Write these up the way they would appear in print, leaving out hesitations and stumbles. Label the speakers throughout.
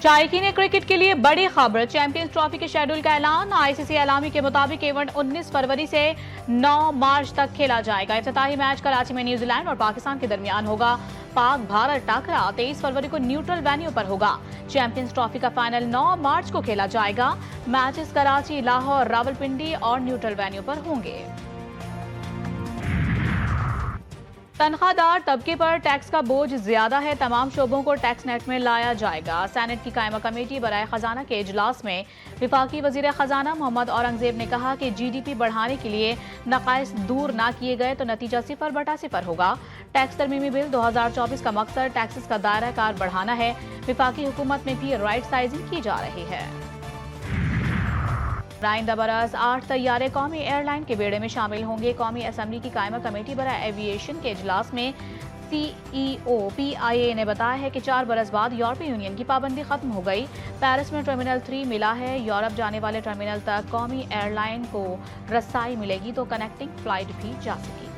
Speaker 1: شائقین کرکٹ کے لیے بڑی خبر، چیمپئنز ٹرافی کے شیڈول کا اعلان۔ آئی سی سی اعلامی کے مطابق ایونٹ 19 فروری سے 9 مارچ تک کھیلا جائے گا۔ افتتاحی میچ کراچی میں نیوزی لینڈ اور پاکستان کے درمیان ہوگا۔ پاک بھارت ٹاکرا 23 فروری کو نیوٹرل وینیو پر ہوگا۔ چیمپئنز ٹرافی کا فائنل 9 مارچ کو کھیلا جائے گا۔ میچز کراچی، لاہور، راولپنڈی اور نیوٹرل وینیو پر ہوں گے۔ تنخواہ دار طبقے پر ٹیکس کا بوجھ زیادہ ہے، تمام شعبوں کو ٹیکس نیٹ میں لایا جائے گا۔ سینٹ کی قائمہ کمیٹی برائے خزانہ کے اجلاس میں وفاقی وزیر خزانہ محمد اورنگزیب نے کہا کہ جی ڈی پی بڑھانے کے لیے نقائص دور نہ کیے گئے تو نتیجہ 0/0 ہوگا۔ ٹیکس ترمیمی بل 2024 کا مقصد ٹیکسز کا دائرہ کار بڑھانا ہے۔ وفاقی حکومت میں بھی رائٹ سائزنگ کی جا رہی ہے۔ آئندہ برس 8 طیارے قومی ایئر لائن کے بیڑے میں شامل ہوں گے۔ قومی اسمبلی کی قائمہ کمیٹی برائے ایوی ایشن کے اجلاس میں سی ای او پی آئی اے نے بتایا ہے کہ 4 برس بعد یورپی یونین کی پابندی ختم ہو گئی۔ پیرس میں ٹرمینل 3 ملا ہے۔ یورپ جانے والے ٹرمینل تک قومی ایئر لائن کو رسائی ملے گی تو کنیکٹنگ فلائٹ بھی جا سکے گی۔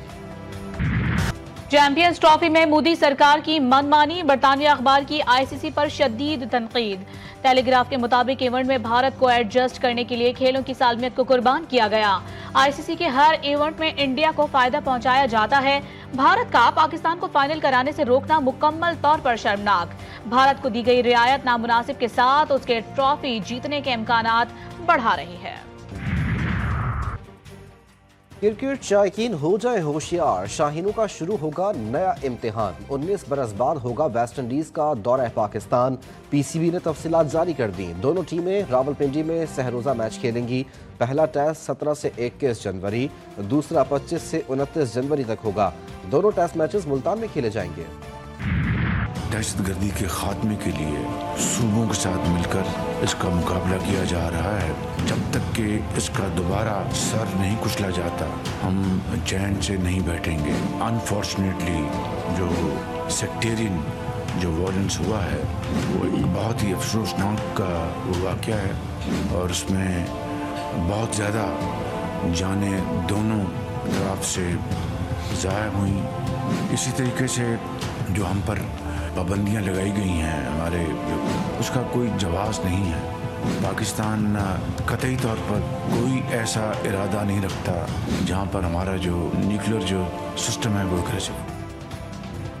Speaker 1: چیمپئنز ٹرافی میں مودی سرکار کی من مانی، برطانوی اخبار کی آئی سی سی پر شدید تنقید۔ ٹیلی گراف کے مطابق ایونٹ میں بھارت کو ایڈجسٹ کرنے کے لیے کھیلوں کی سالمیت کو قربان کیا گیا۔ آئی سی سی کے ہر ایونٹ میں انڈیا کو فائدہ پہنچایا جاتا ہے۔ بھارت کا پاکستان کو فائنل کرانے سے روکنا مکمل طور پر شرمناک۔ بھارت کو دی گئی رعایت نامناسب کے ساتھ اس کے ٹرافی جیتنے کے امکانات بڑھا رہی ہے۔
Speaker 2: کرکٹ شائقین ہو جائے ہوشیار، شاہینوں کا شروع ہوگا نیا امتحان۔ 19 برس بعد ہوگا ویسٹ انڈیز کا دورہ پاکستان۔ پی سی بی نے تفصیلات جاری کر دیں۔ دونوں ٹیمیں راولپنڈی میں سہ روزہ میچ کھیلیں گی۔ پہلا ٹیسٹ 17 سے 21 جنوری، دوسرا 25 سے 29 جنوری تک ہوگا۔ دونوں ٹیسٹ میچز ملتان میں کھیلے جائیں گے۔
Speaker 3: دہشت گردی کے خاتمے کے لیے صوبوں کے ساتھ مل کر اس کا مقابلہ کیا جا رہا ہے۔ جب تک کہ اس کا دوبارہ سر نہیں کچلا جاتا ہم چین سے نہیں بیٹھیں گے۔ انفارچونیٹلی جو سیکٹیرین جو وائلنس ہوا ہے وہ ایک بہت ہی افسوسناک واقعہ ہے اور اس میں بہت زیادہ جانیں دونوں طرف سے ضائع ہوئیں۔ اسی طریقے سے جو ہم پر پابندیاں لگائی گئی ہیں ہمارے، اس کا کوئی جواز نہیں ہے۔ پاکستان قطعی طور پر کوئی ایسا ارادہ نہیں رکھتا جہاں پر ہمارا جو نیوکلیر جو سسٹم ہے وہ اگریسو۔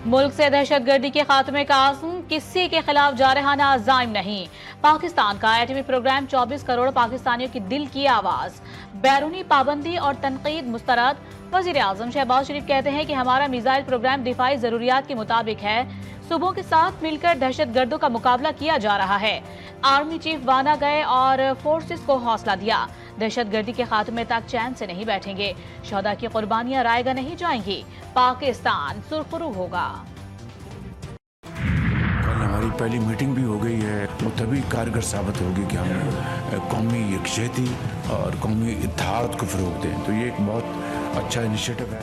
Speaker 1: ملک سے دہشت گردی کے خاتمے کا عزم، کسی کے خلاف جارحانہ عزائم نہیں۔ پاکستان کا ایٹمی پروگرام 24 کروڑ پاکستانیوں کی دل کی آواز۔ بیرونی پابندی اور تنقید مسترد۔ وزیر اعظم شہباز شریف کہتے ہیں کہ ہمارا میزائل پروگرام دفاعی ضروریات کے مطابق ہے۔ صوبوں کے ساتھ مل کر دہشت گردوں کا مقابلہ کیا جا رہا ہے۔ آرمی چیف وانا گئے اور فورسز کو حوصلہ دیا۔ دہشت گردی کے خاتمے تک چین سے نہیں بیٹھیں گے۔ شہداء کی قربانیاں رائے گاہ نہیں جائیں گی۔ پاکستان سرخرو ہوگا۔
Speaker 3: کل ہماری پہلی میٹنگ بھی ہو گئی ہے، وہ تبھی کارگر ثابت ہوگی کہ ہم قومی یکجہتی اور قومی اتحاد کو فروغ دیں۔ تو یہ ایک بہت اچھا انیشیٹو ہے۔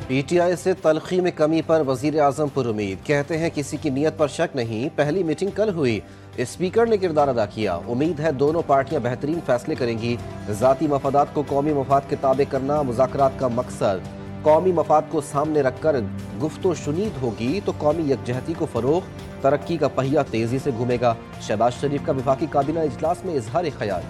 Speaker 2: پی ٹی آئی سے تلخی میں کمی پر وزیر اعظم پر امید، کہتے ہیں کسی کی نیت پر شک نہیں، پہلی میٹنگ کل ہوئی، اسپیکر نے کردار ادا کیا، امید ہے دونوں پارٹیاں بہترین فیصلے کریں گی۔ ذاتی مفادات کو قومی مفاد کے تابع کرنا مذاکرات کا مقصد، قومی مفاد کو سامنے رکھ کر گفت و شنید ہوگی تو قومی یکجہتی کو فروغ، ترقی کا پہیہ تیزی سے گھومے گا۔ شہباز شریف کا وفاقی کابینہ اجلاس میں اظہار خیال۔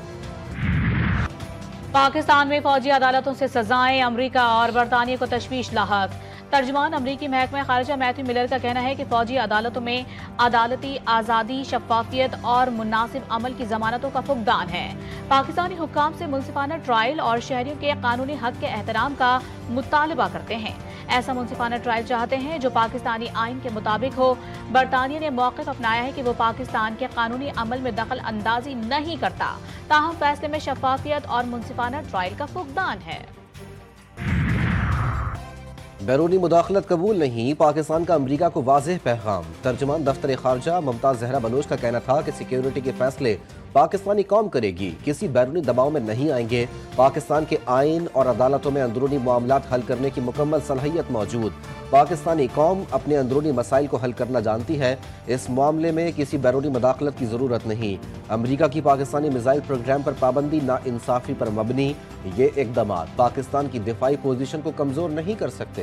Speaker 1: پاکستان میں فوجی عدالتوں سے سزائیں، امریکہ اور برطانیہ کو تشویش لاحق۔ ترجمان امریکی محکمہ خارجہ میتھیو ملر کا کہنا ہے کہ فوجی عدالتوں میں عدالتی آزادی، شفافیت اور مناسب عمل کی ضمانتوں کا فقدان ہے۔ پاکستانی حکام سے منصفانہ ٹرائل اور شہریوں کے قانونی حق کے احترام کا مطالبہ کرتے ہیں۔ ایسا منصفانہ ٹرائل چاہتے ہیں جو پاکستانی آئین کے مطابق ہو۔ برطانیہ نے موقف اپنایا ہے کہ وہ پاکستان کے قانونی عمل میں دخل اندازی نہیں کرتا، تاہم فیصلے میں شفافیت اور منصفانہ ٹرائل کا فقدان ہے۔
Speaker 2: بیرونی مداخلت قبول نہیں، پاکستان کا امریکہ کو واضح پیغام۔ ترجمان دفتر خارجہ ممتاز زہرا بلوچ کا کہنا تھا کہ سیکیورٹی کے فیصلے پاکستانی قوم کرے گی، کسی بیرونی دباؤ میں نہیں آئیں گے۔ پاکستان کے آئین اور عدالتوں میں اندرونی معاملات حل کرنے کی مکمل صلاحیت موجود۔ پاکستانی قوم اپنے اندرونی مسائل کو حل کرنا جانتی ہے، اس معاملے میں کسی بیرونی مداخلت کی ضرورت نہیں۔ امریکہ کی پاکستانی میزائل پروگرام پر پابندی ناانصافی پر مبنی، یہ اقدامات پاکستان کی دفاعی پوزیشن کو کمزور نہیں کر سکتے۔